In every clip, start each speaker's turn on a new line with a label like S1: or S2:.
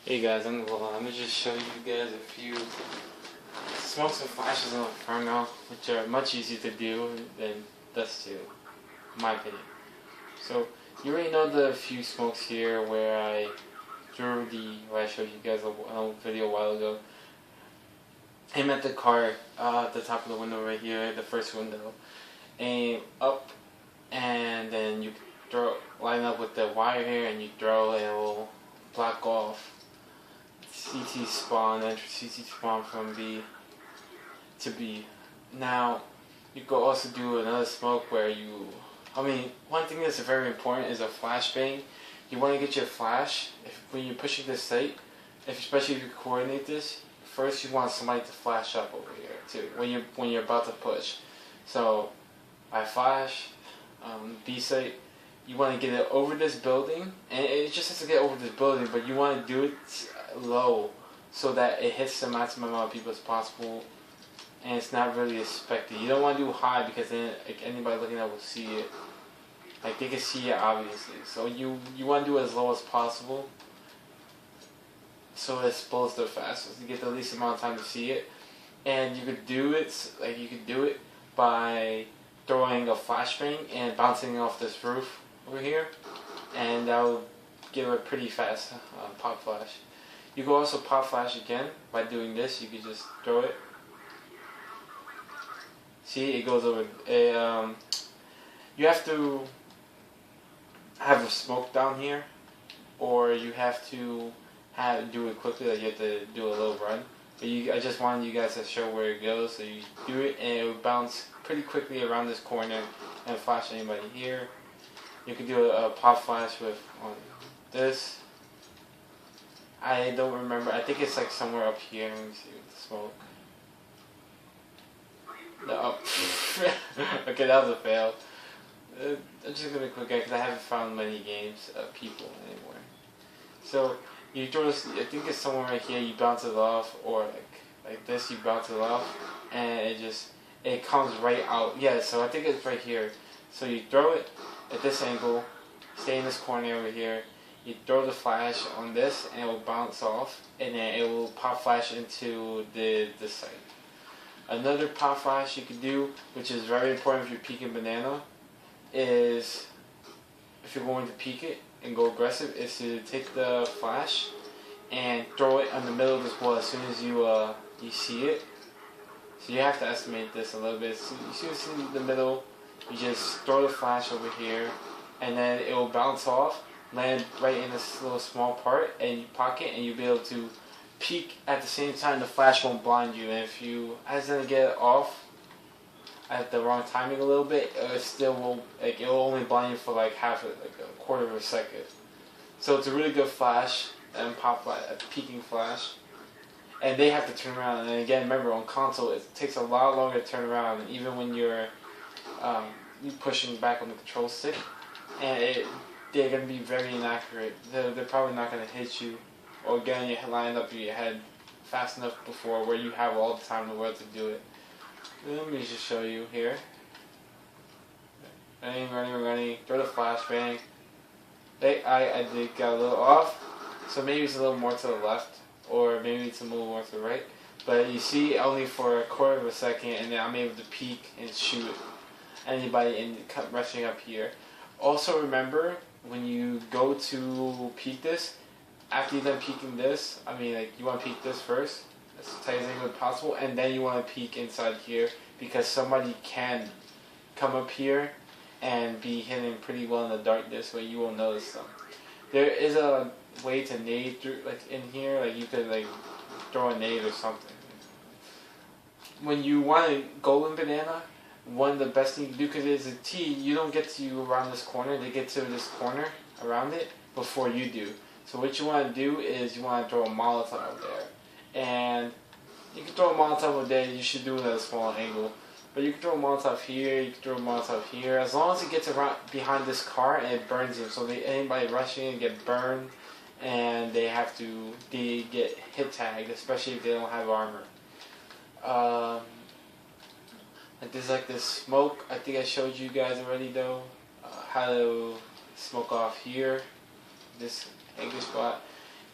S1: Hey guys, let me just show you guys a few smokes and flashes in Inferno, which are much easier to do than Dust 2, in my opinion. So, you already know the few smokes here where I showed you guys a video a while ago. Aim at the car, at the top of the window right here, the first window. Aim up, and then you line up with the wire here, and you throw, and it will block off CT spawn, enter CT spawn from B to B. Now, you could also do another smoke where one thing that's very important is a flashbang. You want to get your flash, when you're pushing this site, especially if you coordinate this, first you want somebody to flash up over here too, when you're about to push. So, I flash, B site, you want to get it over this building, and it just has to get over this building, but you want to do it low so that it hits the maximum amount of people as possible, and it's not really expected. You don't want to do high because then anybody looking at it will see it. Like they can see it obviously. So you want to do it as low as possible so it explodes the fastest. You get the least amount of time to see it, and you could do it by throwing a flashbang and bouncing off this roof over here, and that will give a pretty fast pop flash. You can also pop flash again by doing this. You can just throw it. See, it goes over. You have to have a smoke down here, or you have to do it quickly. Like you have to do a little run. But I just wanted you guys to show where it goes. So you do it, and it will bounce pretty quickly around this corner and flash anybody here. You can do a pop flash with this. I don't remember. I think it's like somewhere up here. Let me see with the smoke. No. Okay, that was a fail. I'm just gonna click it because I haven't found many games of people anymore. So you throw this. I think it's somewhere right here. You bounce it off, or like this. You bounce it off, and it comes right out. Yeah. So I think it's right here. So you throw it at this angle. Stay in this corner over here. You throw the flash on this, and it will bounce off, and then it will pop flash into the site. Another pop flash you can do, which is very important if you're peeking banana, is if you're going to peek it and go aggressive, is to take the flash and throw it in the middle of this wall as soon as you see it. So you have to estimate this a little bit. So you see the middle, you just throw the flash over here, and then it will bounce off, land right in this little small part, and you pocket, and you'll be able to peek at the same time. The flash won't blind you, and if you accidentally get it off at the wrong timing a little bit, it still will, it will only blind you for like a quarter of a second. So it's a really good flash and pop flash, a peeking flash, and they have to turn around. And again, remember on console, it takes a lot longer to turn around, even when you're pushing back on the control stick, and they're going to be very inaccurate. They're probably not going to hit you or get you lined up in your head fast enough before where you have all the time in the world to do it. Let me just show you here. Running, throw the flashbang. I did got a little off, so maybe it's a little more to the left, or maybe it's a little more to the right. But you see, only for a quarter of a second, and then I'm able to peek and shoot anybody rushing up here. Also remember, when you go to peek this, after you're done peeking this, you want to peek this first, as tight as anything possible, and then you want to peek inside here, because somebody can come up here and be hidden pretty well in the darkness where you won't notice them. There is a way to nade through, in here, you could throw a nade or something. When you want to golden banana, one of the best things you can do, because it's a T, you don't get to around this corner, they get to this corner around it before you do. So what you want to do is you want to throw a Molotov there. And you can throw a Molotov over there, you should do it at a small angle. But you can throw a Molotov here, you can throw a Molotov here, as long as it gets around behind this car and it burns them. So anybody rushing in get burned, and they get hit tagged, especially if they don't have armor. There's this smoke, I think I showed you guys already though, how to smoke off here, this angle spot.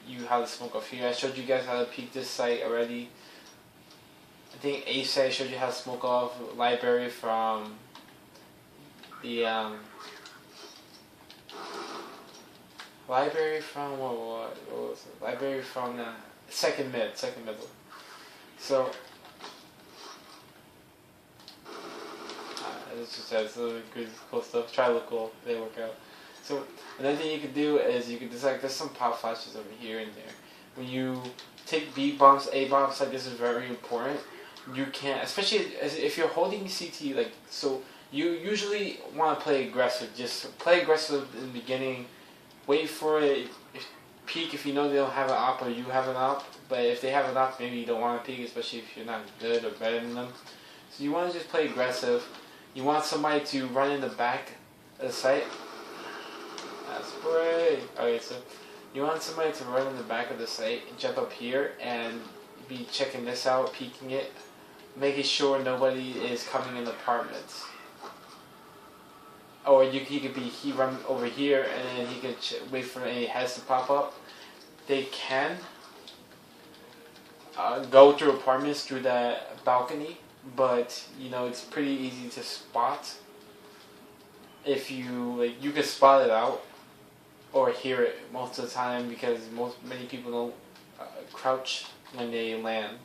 S1: you how to smoke off here. I showed you guys how to peek this site already. I think A site showed you how to smoke off library from the library from what was it? Library from the second middle. So it's just that's really good, cool stuff. Try to look cool. They work out. So another thing you could do is you could decide. There's some pop flashes over here and there. When you take B bombs, A bombs, like this is very important. You can't, especially if you're holding CT, like so. You usually want to play aggressive. Just play aggressive in the beginning. Wait for it. Peek if you know they don't have an op or you have an op. But if they have an op, maybe you don't want to peek, especially if you're not good or better than them. So you want to just play aggressive. You want somebody to run in the back of the site. That's great. Okay, so you want somebody to run in the back of the site, jump up here, and be checking this out, peeking it, making sure nobody is coming in apartments. Or he could be, he run over here and then he could wait for any heads to pop up. They can go through apartments through the balcony, but you know it's pretty easy to spot. If you you can spot it out or hear it most of the time because many people don't crouch when they land.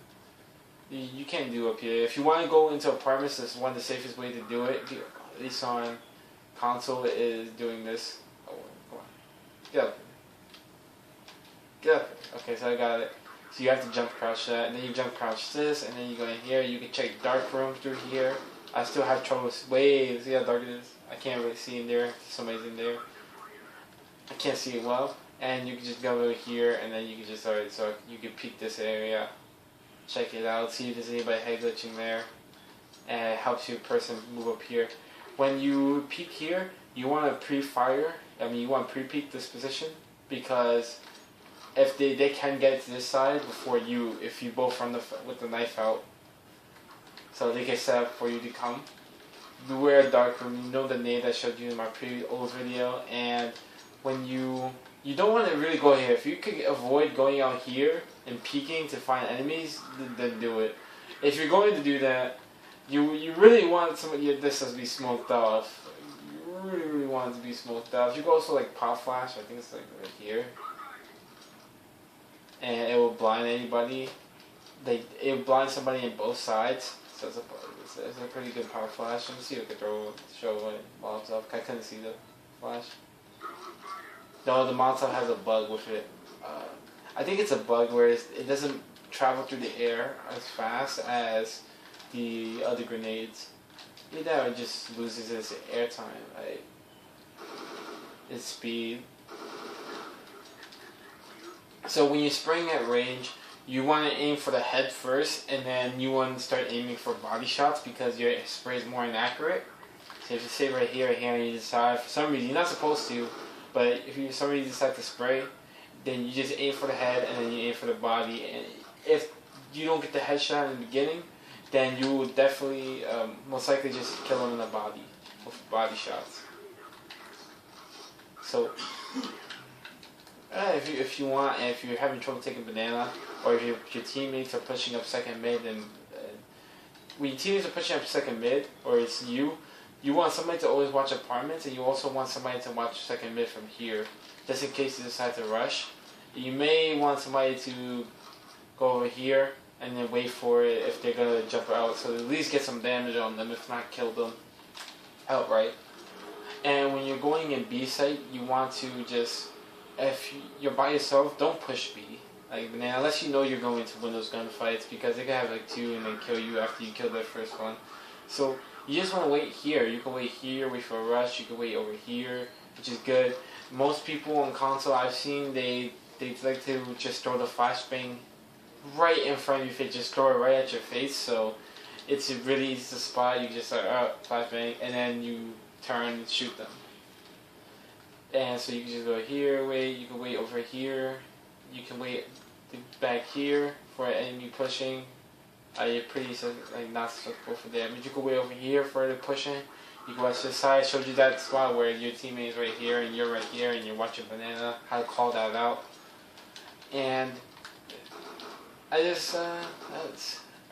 S1: You can't do up here. If you want to go into apartments, this is one of the safest way to do it. At least on console is doing this. Oh, come on. Get up. Get up. Okay, so I got it. So you have to jump crouch that, and then you jump crouch this, and then you go in here. You can check dark room through here. I still have trouble. Wait, see how dark it is? I can't really see in there. Somebody's in there. I can't see it well. And you can just go over here, and then you can just, alright, so you can peek this area. Check it out, see if there's anybody head glitching there. And it helps you person move up here. When you peek here, you want to pre-fire. I mean, you want to pre-peek this position because if they can get to this side before you, if you both run with the knife out, so they can set up for you to come. Beware dark room. You know the nade I showed you in my old video, and when you don't want to really go here. If you could avoid going out here and peeking to find enemies, then do it. If you're going to do that, you really want this to be smoked off. You really want it to be smoked off. You can also like pop flash. I think it's like right here, and it will blind anybody. It will blind somebody in both sides. So it's a pretty good power flash. Let me see if I can show what Molotov. I couldn't see the flash. No, the Molotov has a bug with it. I think it's a bug where it doesn't travel through the air as fast as the other grenades. Either it just loses its airtime, right? Its speed. So when you're spraying at range, you want to aim for the head first, and then you want to start aiming for body shots because your spray is more inaccurate. So if you say right here, and you decide, for some reason, you're not supposed to, but if you for some reason decide to spray, then you just aim for the head and then you aim for the body. And if you don't get the headshot in the beginning, then you will definitely, most likely just kill him in the body with body shots. So, if you want, and if you're having trouble taking banana, or if your teammates are pushing up second mid, then when your teammates are pushing up second mid, or it's you want somebody to always watch apartments, and you also want somebody to watch second mid from here, just in case they decide to rush. You may want somebody to go over here and then wait for it if they're gonna jump out, so at least get some damage on them, if not kill them outright. And when you're going in B site, you want to just, if you're by yourself, don't push B. Like banana, unless you know you're going to win those gunfights, because they can have like two and then kill you after you kill their first one. So you just want to wait here. You can wait here, wait for a rush. You can wait over here, which is good. Most people on console I've seen, they like to just throw the flashbang right in front of your face, just throw it right at your face. So it's really easy to spot. You just like flashbang, and then you turn and shoot them. And so you can just go here, wait. You can wait over here. You can wait back here for an enemy pushing. You're pretty not susceptible for damage. You can wait over here for the pushing. You can watch this side. I showed you that spot where your teammate is right here and you're right here and you're watching banana. How to call that out. And that's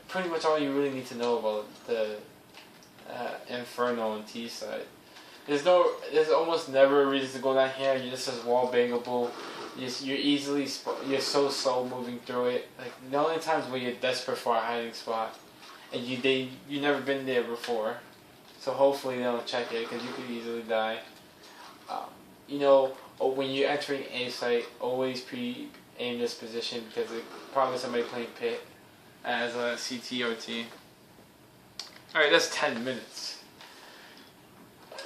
S1: pretty much all you really need to know about the Inferno and T side. There's almost never a reason to go down here. You're just as wall bangable. You're so slow moving through it. Like the only times where you're desperate for a hiding spot, and you've never been there before, so hopefully they don't check it because you could easily die. When you're entering a site, always pre-aim this position because it's probably somebody playing pit as a CT or T. Alright, that's 10 minutes.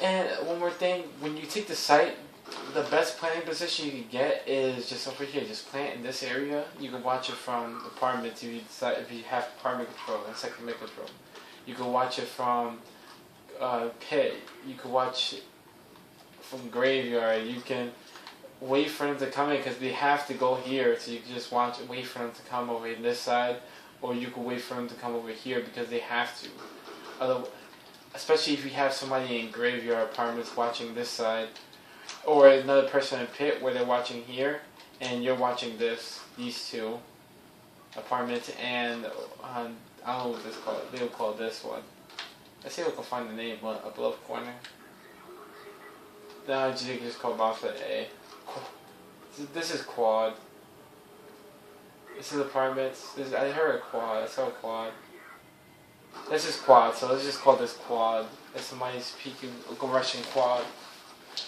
S1: And one more thing, when you take the site, the best planting position you can get is just over here. Just plant in this area. You can watch it from apartments if you have apartment control and second control. You can watch it from pit. You can watch it from graveyard. You can wait for them to come in because they have to go here. So you can just wait for them to come over in this side, or you can wait for them to come over here because they have to. Especially if you have somebody in graveyard apartments watching this side, or another person in pit where they're watching here, and you're watching these two apartments, and I don't know what this called. They'll call this one. Let's see if we can find the name up left corner. No, you can just call box at A. This is quad. This is apartments. I heard a quad. I saw a quad. This is quad, so let's just call this quad. If somebody's peeking, rushing quad.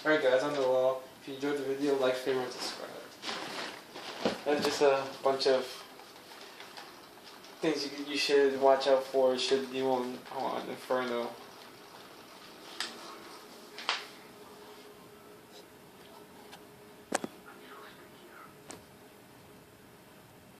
S1: Alright guys, on the wall. If you enjoyed the video, like, favorite, subscribe. That's just a bunch of things you should watch out for should you on Inferno.